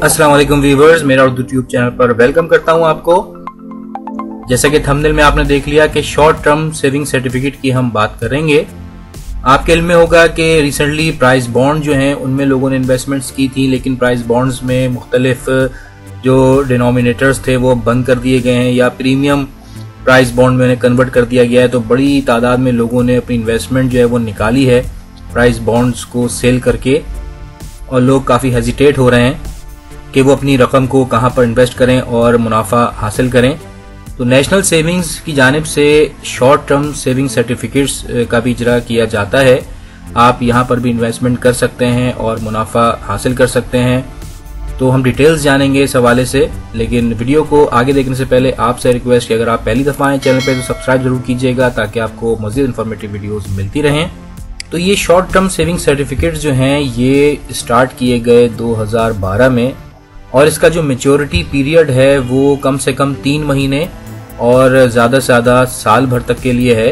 अस्सलाम वालेकुम व्यूअर्स, मेरा उर्दू ट्यूब चैनल पर वेलकम करता हूं आपको। जैसा कि थंबनेल में आपने देख लिया कि शॉर्ट टर्म सेविंग सर्टिफिकेट की हम बात करेंगे। आपके इल्म में होगा कि रिसेंटली प्राइस बॉन्ड जो हैं उनमें लोगों ने इन्वेस्टमेंट्स की थी, लेकिन प्राइस बॉन्ड्स में मुख्तलिफ जो डिनोमिनेटर्स थे वो बंद कर दिए गए हैं या प्रीमियम प्राइस बॉन्ड में उन्हें कन्वर्ट कर दिया गया है। तो बड़ी तादाद में लोगों ने अपनी इन्वेस्टमेंट जो है वो निकाली है प्राइस बॉन्ड्स को सेल करके, और लोग काफ़ी हेजिटेट हो रहे हैं कि वो अपनी रकम को कहां पर इन्वेस्ट करें और मुनाफा हासिल करें। तो नेशनल सेविंग्स की जानिब से शॉर्ट टर्म सेविंग सर्टिफिकेट्स का भी इजरा किया जाता है। आप यहां पर भी इन्वेस्टमेंट कर सकते हैं और मुनाफा हासिल कर सकते हैं। तो हम डिटेल्स जानेंगे इस हवाले से, लेकिन वीडियो को आगे देखने से पहले आपसे रिक्वेस्ट कि अगर आप पहली दफ़ा आए चैनल पे तो सब्सक्राइब जरूर कीजिएगा ताकि आपको मज़ीद इन्फॉर्मेटिव वीडियोस मिलती रहें। तो ये शॉर्ट टर्म सेविंग सर्टिफिकेट्स जो हैं ये स्टार्ट किए गए 2012 में, और इसका जो मैच्योरिटी पीरियड है वो कम से कम 3 महीने और ज़्यादा से ज़्यादा साल भर तक के लिए है।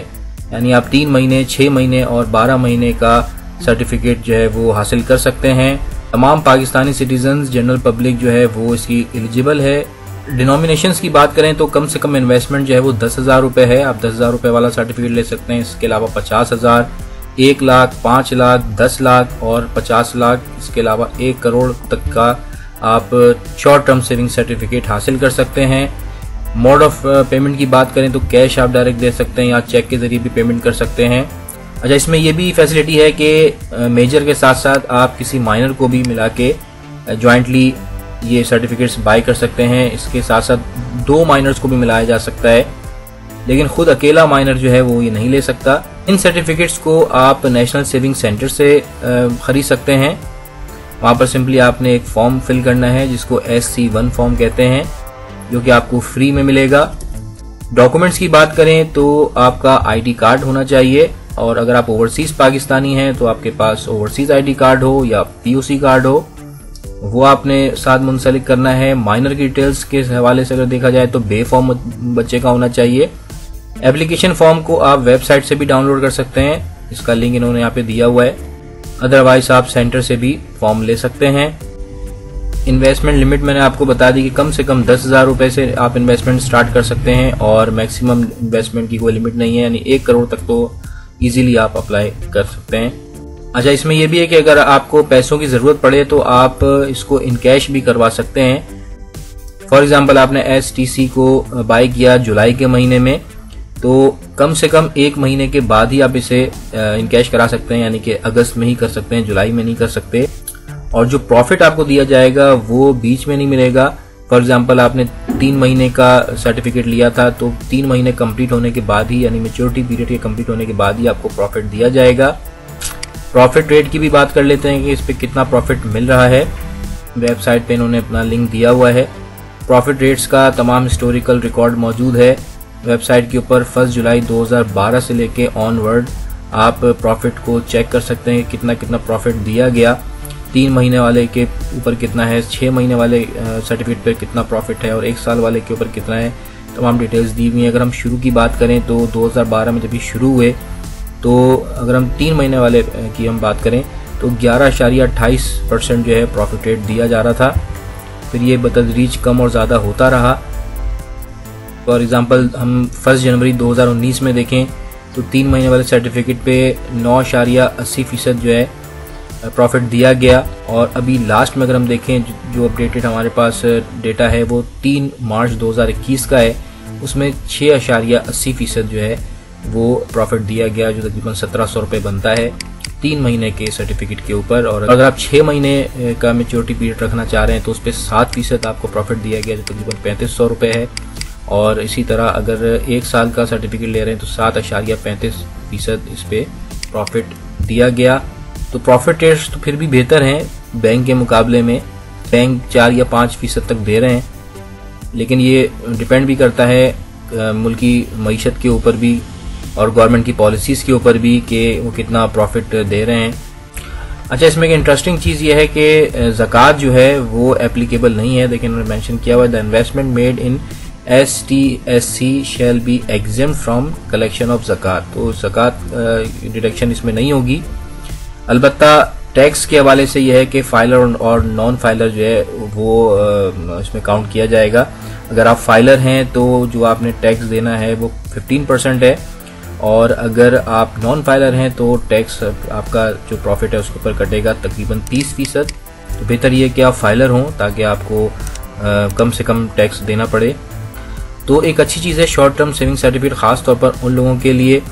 यानी आप 3 महीने, 6 महीने और 12 महीने का सर्टिफिकेट जो है वो हासिल कर सकते हैं। तमाम पाकिस्तानी सिटीजन्स, जनरल पब्लिक जो है वो इसकी एलिजिबल है। डिनोमिनेशंस की बात करें तो कम से कम इन्वेस्टमेंट जो है वो 10,000 रुपये है। आप 10,000 रुपये वाला सर्टिफिकेट ले सकते हैं। इसके अलावा 50,000, 1 लाख, 5 लाख, 10 लाख और 50 लाख, इसके अलावा 1 करोड़ तक का आप शॉर्ट टर्म सेविंग सर्टिफिकेट हासिल कर सकते हैं। मोड ऑफ पेमेंट की बात करें तो कैश आप डायरेक्ट दे सकते हैं या चेक के जरिए भी पेमेंट कर सकते हैं। अच्छा, इसमें यह भी फैसिलिटी है कि मेजर के साथ साथ आप किसी माइनर को भी मिला के जॉइंटली ये सर्टिफिकेट्स बाय कर सकते हैं। इसके साथ साथ 2 माइनर्स को भी मिलाया जा सकता है, लेकिन खुद अकेला माइनर जो है वो ये नहीं ले सकता। इन सर्टिफिकेट्स को आप नेशनल सेविंग सेंटर से खरीद सकते हैं। वहाँ पर सिंपली आपने एक फॉर्म फिल करना है जिसको SC1 फॉर्म कहते हैं, जो कि आपको फ्री में मिलेगा। डॉक्यूमेंट्स की बात करें तो आपका ID कार्ड होना चाहिए, और अगर आप ओवरसीज पाकिस्तानी हैं तो आपके पास ओवरसीज ID कार्ड हो या POC कार्ड हो, वो आपने साथ मुंसलिक करना है। माइनर की डिटेल्स के हवाले से अगर देखा जाए तो बे फॉर्म बच्चे का होना चाहिए। एप्लीकेशन फॉर्म को आप वेबसाइट से भी डाउनलोड कर सकते हैं, इसका लिंक इन्होंने यहाँ पे दिया हुआ है। अदरवाइज आप सेंटर से भी फॉर्म ले सकते हैं। इन्वेस्टमेंट लिमिट मैंने आपको बता दी कि कम से कम 10,000 रुपये से आप इन्वेस्टमेंट स्टार्ट कर सकते हैं, और मैक्सिमम इन्वेस्टमेंट की कोई लिमिट नहीं है, यानी 1 करोड़ तक तो इजीली आप अप्लाई कर सकते हैं। अच्छा, इसमें यह भी है कि अगर आपको पैसों की ज़रूरत पड़े तो आप इसको इन कैश भी करवा सकते हैं। फॉर एग्जाम्पल आपने STC को बाय किया जुलाई के महीने में, तो कम से कम 1 महीने के बाद ही आप इसे इन कैश करा सकते हैं, यानी कि अगस्त में ही कर सकते हैं, जुलाई में नहीं कर सकते। और जो प्रॉफिट आपको दिया जाएगा वो बीच में नहीं मिलेगा। फॉर एग्जांपल आपने 3 महीने का सर्टिफिकेट लिया था, तो 3 महीने कंप्लीट होने के बाद ही, यानी मैच्योरिटी पीरियड के कंप्लीट होने के बाद ही आपको प्रॉफिट दिया जाएगा। प्रॉफिट रेट की भी बात कर लेते हैं कि इस पर कितना प्रॉफिट मिल रहा है। वेबसाइट पे इन्होंने अपना लिंक दिया हुआ है। प्रॉफिट रेट्स का तमाम हिस्टोरिकल रिकॉर्ड मौजूद है वेबसाइट के ऊपर। 1 जुलाई 2012 से लेके ऑनवर्ड आप प्रॉफिट को चेक कर सकते हैं, कितना कितना प्रॉफिट दिया गया। 3 महीने वाले के ऊपर कितना है, 6 महीने वाले सर्टिफिकेट पर कितना प्रॉफिट है, और 1 साल वाले के ऊपर कितना है, तमाम डिटेल्स दी हुई हैं। अगर हम शुरू की बात करें तो 2012 में जब ये शुरू हुए, तो अगर हम 3 महीने वाले की हम बात करें तो 11.28% जो है प्रॉफिट रेट दिया जा रहा था। फिर ये बतदरीज कम और ज़्यादा होता रहा। फॉर एग्जांपल हम 1 जनवरी 2019 में देखें तो 3 महीने वाले सर्टिफिकेट पे 9.80% जो है प्रॉफिट दिया गया, और अभी लास्ट में अगर हम देखें जो अपडेटेड हमारे पास डेटा है वो 3 मार्च 2021 का है, उसमें 6.80% जो है वो प्रॉफिट दिया गया, जो तकरीबन 1,700 रुपये बनता है 3 महीने के सर्टिफिकेट के ऊपर। और अगर आप 6 महीने का मैच्योरिटी पीरियड रखना चाह रहे हैं तो उस पर 7% आपको प्रॉफिट दिया गया, जो तकरीबन 3,500 रुपये है। और इसी तरह अगर 1 साल का सर्टिफिकेट ले रहे हैं तो 7.35% इस पे प्रॉफिट दिया गया। तो प्रॉफिट रेट्स तो फिर भी बेहतर हैं बैंक के मुकाबले में। बैंक 4 या 5% तक दे रहे हैं, लेकिन ये डिपेंड भी करता है मुल्की मईशत के ऊपर भी और गवर्नमेंट की पॉलिसीज़ के ऊपर भी कि वो कितना प्रॉफिट दे रहे हैं। अच्छा, इसमें एक इंटरेस्टिंग चीज़ ये है कि ज़कात जो है वो एप्लीकेबल नहीं है, लेकिन उन्होंने मेंशन किया हुआ है the investment made in STSC shall be exempt from collection of ज़कात। तो ज़कात डिडक्शन इसमें नहीं होगी। अलबत्ता टैक्स के हवाले से यह है कि फाइलर और नॉन फाइलर जो है वो इसमें काउंट किया जाएगा। अगर आप फाइलर हैं तो जो आपने टैक्स देना है वो 15% है, और अगर आप नॉन फाइलर हैं तो टैक्स आपका जो प्रॉफिट है उसके ऊपर कटेगा तकरीबन 30%। तो बेहतर ये कि आप फाइलर हों ताकि आपको कम से कम टैक्स देना पड़े। तो एक अच्छी चीज़ है शॉर्ट टर्म सेविंग सर्टिफिकेट, ख़ास तौर पर उन लोगों के लिए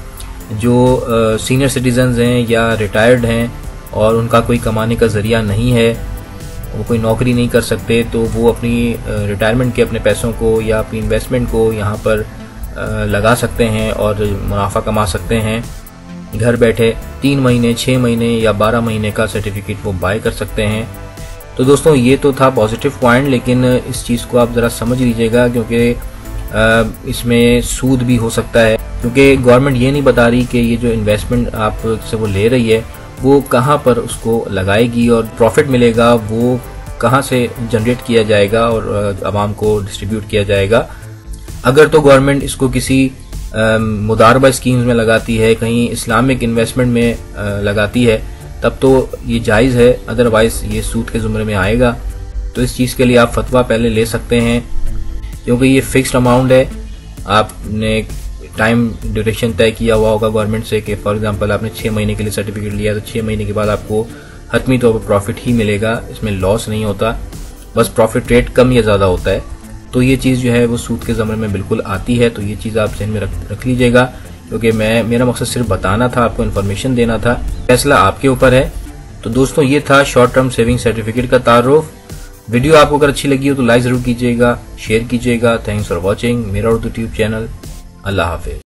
जो सीनियर सिटीजन्स हैं या रिटायर्ड हैं और उनका कोई कमाने का ज़रिया नहीं है, वो कोई नौकरी नहीं कर सकते, तो वो अपनी रिटायरमेंट के अपने पैसों को या अपनी इन्वेस्टमेंट को यहाँ पर लगा सकते हैं और मुनाफा कमा सकते हैं। घर बैठे 3 महीने, 6 महीने या 12 महीने का सर्टिफिकेट वो बाय कर सकते हैं। तो दोस्तों ये तो था पॉजिटिव पॉइंट, लेकिन इस चीज़ को आप ज़रा समझ लीजिएगा क्योंकि इसमें सूद भी हो सकता है, क्योंकि गवर्नमेंट ये नहीं बता रही कि ये जो इन्वेस्टमेंट आप से वो ले रही है वो कहाँ पर उसको लगाएगी और प्रॉफिट मिलेगा वो कहाँ से जनरेट किया जाएगा और आवाम को डिस्ट्रीब्यूट किया जाएगा। अगर तो गवर्नमेंट इसको किसी मुदारबा स्कीम्स में लगाती है, कहीं इस्लामिक इन्वेस्टमेंट में लगाती है, तब तो ये जायज़ है, अदरवाइज ये सूद के ज़ुमरे में आएगा। तो इस चीज़ के लिए आप फतवा पहले ले सकते हैं, क्योंकि ये फिक्स्ड अमाउंट है। आपने टाइम ड्यूरेशन तय किया हुआ होगा गवर्नमेंट से कि फॉर एग्जांपल आपने 6 महीने के लिए सर्टिफिकेट लिया तो 6 महीने के बाद आपको हतमी तौर पर प्रॉफिट ही मिलेगा, इसमें लॉस नहीं होता, बस प्रॉफिट रेट कम या ज़्यादा होता है। तो ये चीज़ जो है वो सूद के ज़मरे में बिल्कुल आती है, तो ये चीज़ आप ज़हन में रख लीजिएगा, क्योंकि मेरा मकसद सिर्फ बताना था, आपको इन्फॉर्मेशन देना था, फैसला आपके ऊपर है। तो दोस्तों ये था शॉर्ट टर्म सेविंग सर्टिफिकेट का तारुफ। वीडियो आपको अगर अच्छी लगी हो तो लाइक ज़रूर कीजिएगा, शेयर कीजिएगा। थैंक्स फॉर वॉचिंग मेरा उर्दू ट्यूब चैनल। अल्लाह हाफिज़।